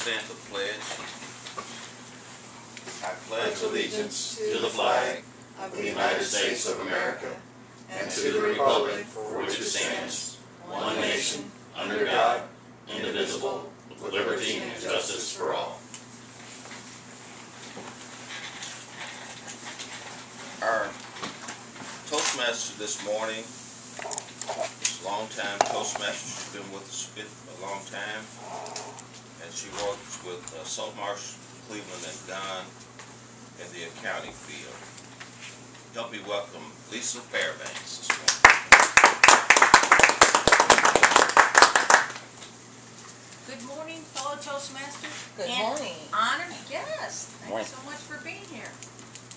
stand for the pledge. I pledge allegiance to the flag of the United States of America and to the republic for which it stands, one nation, under God, indivisible, with liberty and justice for all. Our Toastmaster this morning is a long-time Toastmaster. She's been with us a long time, and she works with Saltmarsh, Cleveland, and Don in the accounting field. Help me welcome Lisa Fairbanks this morning. Good morning, fellow Toastmasters. Good morning. Honored guests. Thank you so much for being here.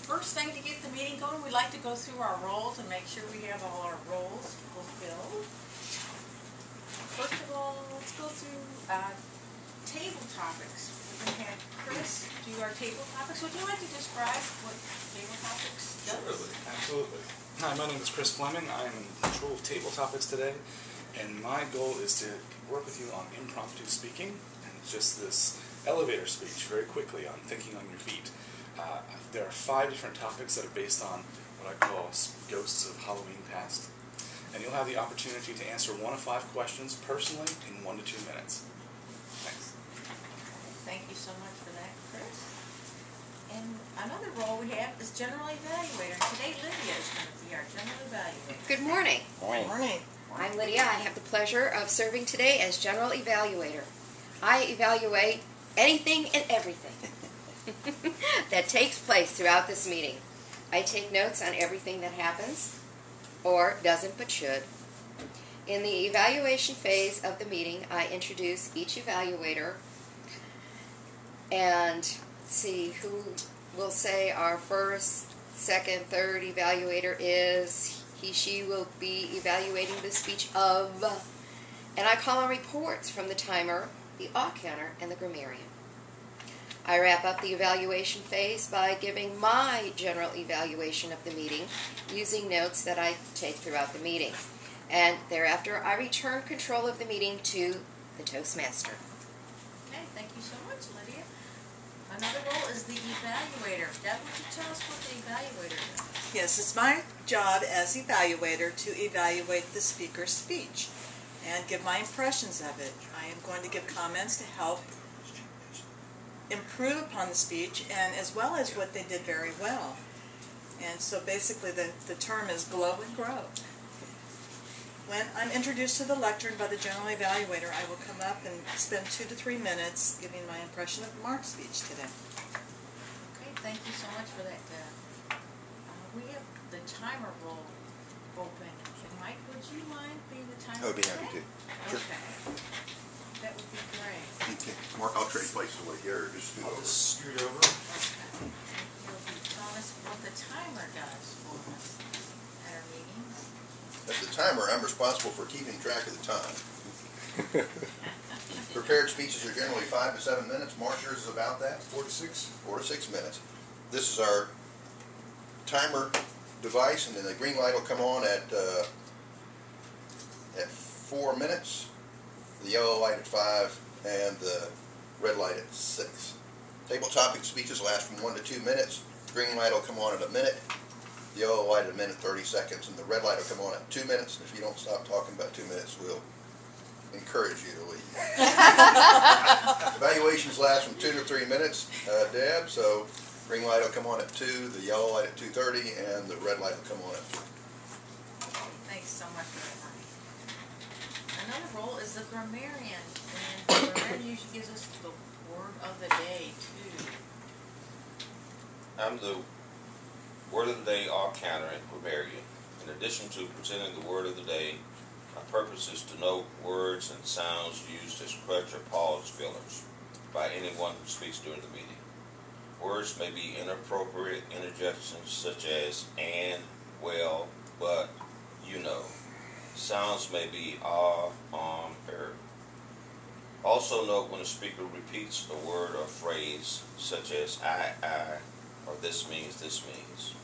First thing to get the meeting going, we'd like to go through our roles and make sure we have all our roles fulfilled. First of all, let's go through table topics. We're going to have Chris do our table topics. Would you like to describe what table topics does? Surely, absolutely. Hi, my name is Chris Fleming. I am in control of table topics today, and my goal is to work with you on impromptu speaking, and just this elevator speech very quickly on thinking on your feet. There are 5 different topics that are based on what I call ghosts of Halloween past, and you'll have the opportunity to answer 1 of 5 questions personally in 1 to 2 minutes. Thanks. Thank you so much for that, Chris. And another role we have is General Evaluator. Today Lydia is going to be our General Evaluator. Good morning. Good morning. I'm Lydia. I have the pleasure of serving today as General Evaluator. I evaluate anything and everything that takes place throughout this meeting. I take notes on everything that happens, or doesn't but should. In the evaluation phase of the meeting, I introduce each evaluator and see who will say our first, second, third evaluator is. She will be evaluating the speech of, and I call on reports from the timer, the awe counter, and the grammarian. I wrap up the evaluation phase by giving my general evaluation of the meeting using notes that I take throughout the meeting. And thereafter, I return control of the meeting to the Toastmaster. Okay, thank you so much, Lydia. Another role is the evaluator. Deb, would you tell us what the evaluator does? Yes, it's my job as evaluator to evaluate the speaker's speech and give my impressions of it. I am going to give comments to help improve upon the speech, and as well as what they did very well. And so basically the term is glow and grow. When I'm introduced to the lectern by the general evaluator, I will come up and spend 2 to 3 minutes giving my impression of Mark's speech today. Okay, thank you so much for that, Deb. We have the timer role open. Mike, would you mind being the timer? I would be happy to. Sure. Okay. That would be great. Okay. Mark, I'll trade places with you, or just scoot I'll over. just scoot over. Okay. You'll be telling us what the timer does for us at our meetings. As the timer, I'm responsible for keeping track of the time. Prepared speeches are generally 5 to 7 minutes. Mark, yours is about that? 4 to 6. 4 to 6 minutes. This is our timer device, and then the green light will come on at 4 minutes, the yellow light at 5, and the red light at 6. Table topic speeches last from 1 to 2 minutes. Green light will come on at 1 minute, the yellow light at 1 minute 30 seconds, and the red light will come on at 2 minutes. And if you don't stop talking about 2 minutes, we'll encourage you to leave. Evaluations last from 2 to 3 minutes, Deb, so green light will come on at 2, the yellow light at 2:30, and the red light will come on at 3. Thanks so much for that, Mike. Another role is the grammarian. And the grammarian usually gives us the word of the day, too. I'm the word of the day awe counter and grammarian. In addition to presenting the word of the day, my purpose is to note words and sounds used as crutch or pause fillers by anyone who speaks during the meeting. Words may be inappropriate interjections such as and, well, but, you know. Sounds may be er. Also note when a speaker repeats a word or phrase such as I, or this means.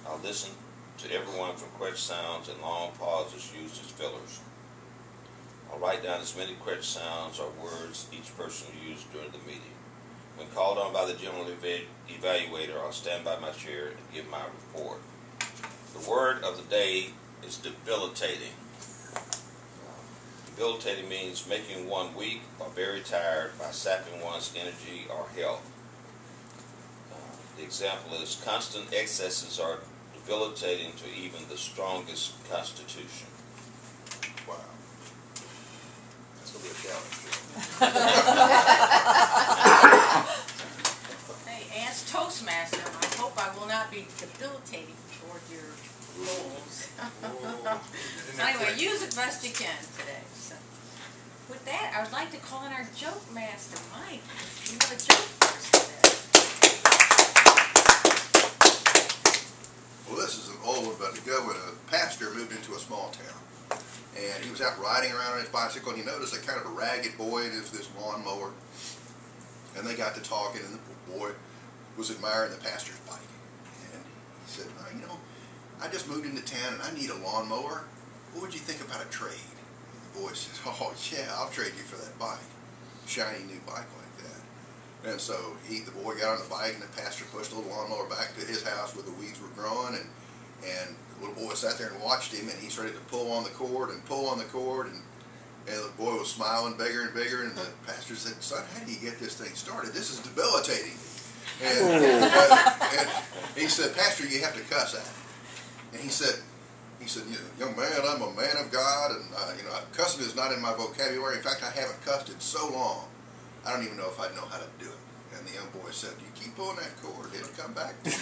I'll listen to everyone for crutch sounds and long pauses used as fillers. I'll write down as many correct sounds or words each person used during the meeting. When called on by the general evaluator, I'll stand by my chair and give my report. The word of the day is debilitating. Debilitating means making one weak or very tired by sapping one's energy or health. The example is constant excesses are debilitating to even the strongest constitution. Wow. That's going to be a challenge. Hey, as Toastmaster, I hope I will not be debilitating toward your goals. Anyway, use it best you can today. So, with that, I would like to call in our joke master, Mike. You have a joke for us today. Well, this is an old one, but a pastor moved into a small town. And he was out riding around on his bicycle, and he noticed a kind of a ragged boy in this lawnmower. And they got to talking, and the boy was admiring the pastor's bike. And he said, you know, I just moved into town, and I need a lawnmower. What would you think about a trade? And the boy said, oh, yeah, I'll trade you for that bike. Shiny new bike like that. And so the boy got on the bike, and the pastor pushed the little lawnmower back to his house where the weeds were growing, and the little boy sat there and watched him, and he started to pull on the cord and pull on the cord, and the boy was smiling bigger and bigger, and the pastor said, son, how do you get this thing started? This is debilitating. And he said, pastor, you have to cuss at it. And he said, young man, I'm a man of God, and cussing is not in my vocabulary. In fact, I haven't cussed in so long, I don't even know if I'd know how to do it. And the young boy said, you keep pulling that cord, it'll come back to you.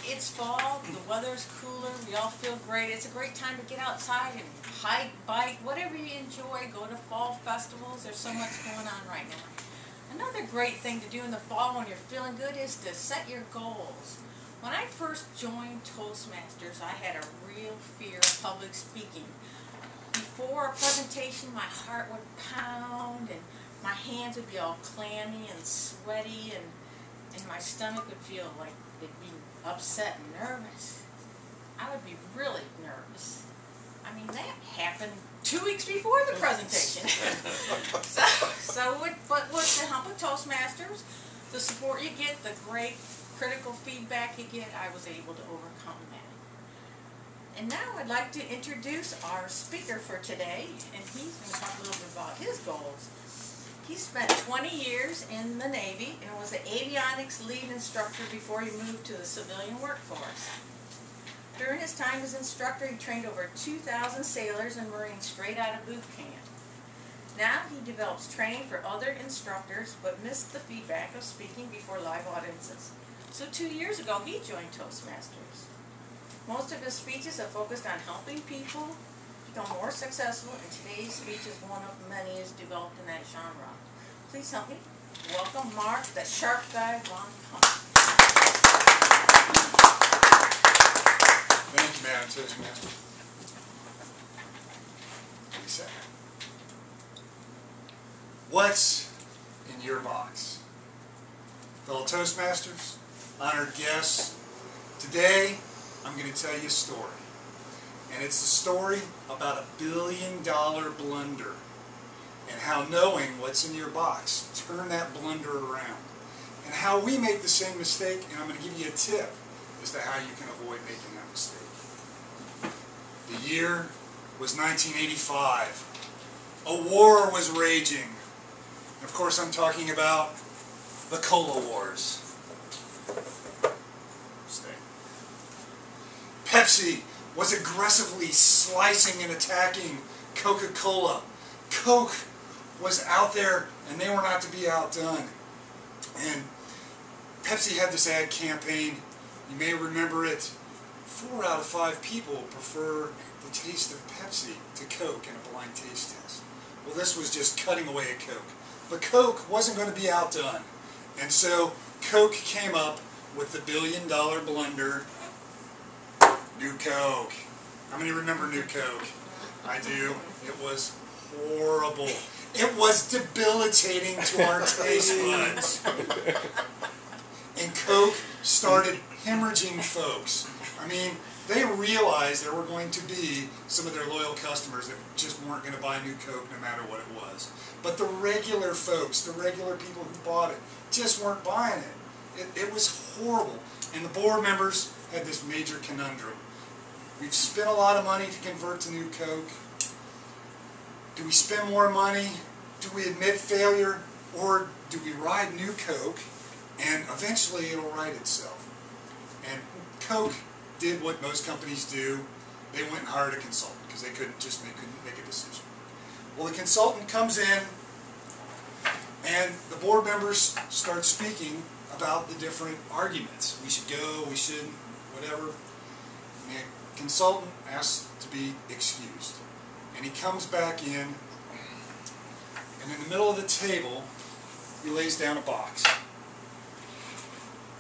It's fall, the weather's cooler, we all feel great. It's a great time to get outside and hike, bike, whatever you enjoy. Go to fall festivals. There's so much going on right now. Another great thing to do in the fall when you're feeling good is to set your goals. When I first joined Toastmasters, I had a real fear of public speaking. Before a presentation, my heart would pound and my hands would be all clammy and sweaty, and my stomach would feel like it'd be upset and nervous. I would be really nervous. I mean, that happened 2 weeks before the presentation. But with the help of Toastmasters, the support you get, the great critical feedback you get, I was able to overcome that. And now I'd like to introduce our speaker for today, and he's going to talk a little bit about his goals. He spent 20 years in the Navy and was the avionics lead instructor before he moved to the civilian workforce. During his time as instructor, he trained over 2,000 sailors and Marines straight out of boot camp. Now he develops training for other instructors, but missed the feedback of speaking before live audiences. So 2 years ago, he joined Toastmasters. Most of his speeches have focused on helping people become more successful, and today's speech is one of many is developed in that genre. Please help me welcome Mark, the Sharp Guy Von Hunt. Thank you, Madam Toastmaster. Lisa. What's in your box? Fellow Toastmasters, honored guests, today I'm going to tell you a story. And it's a story about a billion-dollar blunder and how knowing what's in your box turn that blunder around. And how we make the same mistake, and I'm going to give you a tip as to how you can avoid making that mistake. The year was 1985. A war was raging. Of course, I'm talking about the Cola Wars. Stay. Pepsi was aggressively slicing and attacking Coca-Cola. Coke was out there, and they were not to be outdone. And Pepsi had this ad campaign. You may remember it. 4 out of 5 people prefer the taste of Pepsi to Coke in a blind taste test. Well, this was just cutting away at Coke. But Coke wasn't going to be outdone. And so Coke came up with the billion-dollar blunder, New Coke. How many remember New Coke? I do. It was horrible. It was debilitating to our taste buds. and Coke started hemorrhaging folks. I mean, they realized there were going to be some of their loyal customers that just weren't going to buy new Coke no matter what it was. But the regular folks, the regular people who bought it, just weren't buying it. It was horrible. And the board members had this major conundrum. We've spent a lot of money to convert to new Coke. Do we spend more money? Do we admit failure? Or do we ride new Coke and eventually it'll right itself? And Coke did what most companies do. They went and hired a consultant because they couldn't make a decision. Well, the consultant comes in and the board members start speaking about the different arguments. We should go, we shouldn't, whatever. And the consultant asks to be excused. And he comes back in, and in the middle of the table, he lays down a box.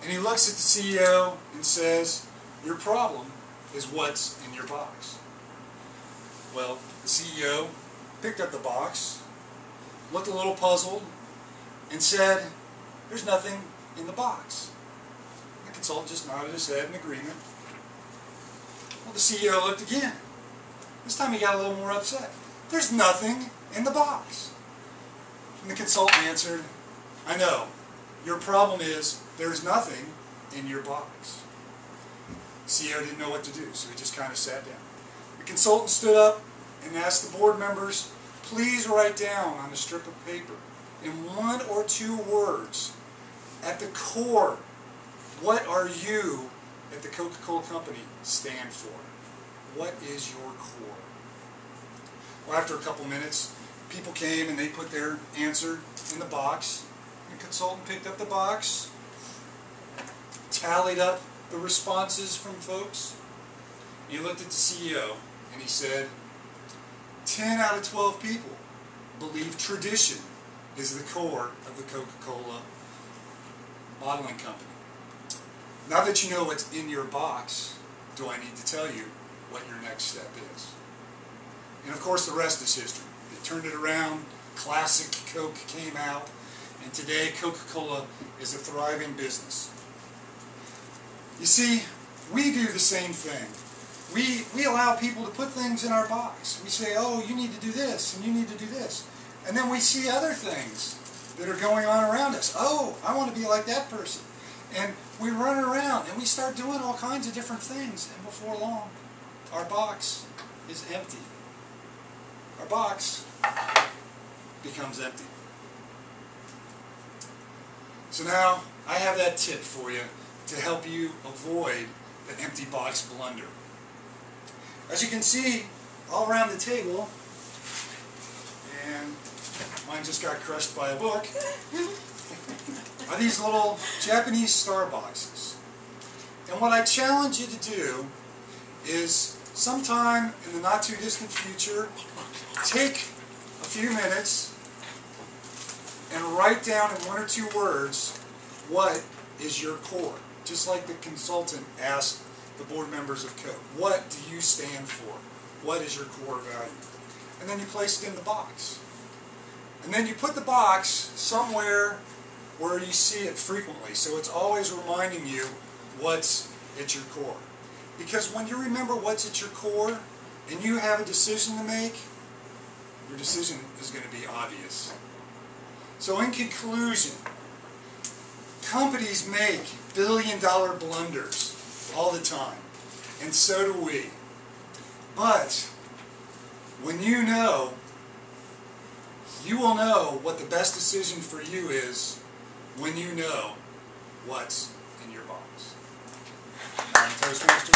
And he looks at the CEO and says, "Your problem is what's in your box." Well, the CEO picked up the box, looked a little puzzled, and said, "There's nothing in the box." The consultant just nodded his head in agreement. Well, the CEO looked again. This time he got a little more upset. "There's nothing in the box." And the consultant answered, "I know. Your problem is there's nothing in your box." The CEO didn't know what to do, so he just kind of sat down. The consultant stood up and asked the board members, "Please write down on a strip of paper in 1 or 2 words, at the core, what are you at the Coca-Cola Company stand for? What is your core?" Well, after a couple minutes, people came and they put their answer in the box. The consultant picked up the box, tallied up the responses from folks. He looked at the CEO and he said, 10 out of 12 people believe tradition is the core of the Coca-Cola bottling company. Now that you know what's in your box, do I need to tell you what your next step is? And of course the rest is history. They turned it around, classic Coke came out, and today Coca-Cola is a thriving business. You see, we do the same thing. We allow people to put things in our box. We say, "Oh, you need to do this, and you need to do this." And then we see other things that are going on around us. "Oh, I want to be like that person." And we run around and we start doing all kinds of different things, and before long, our box is empty. Our box becomes empty. So now, I have that tip for you to help you avoid the empty box blunder. As you can see, all around the table, and mine just got crushed by a book, are these little Japanese star boxes. And what I challenge you to do is sometime in the not too distant future, take a few minutes and write down in 1 or 2 words what is your core. Just like the consultant asked the board members of Coke, what do you stand for? What is your core value? And then you place it in the box. And then you put the box somewhere where you see it frequently, so it's always reminding you what's at your core. Because when you remember what's at your core and you have a decision to make, your decision is going to be obvious. So in conclusion, companies make billion-dollar blunders all the time, and so do we. But when you know, you will know what the best decision for you is when you know what's in your box. I'm Toastmaster.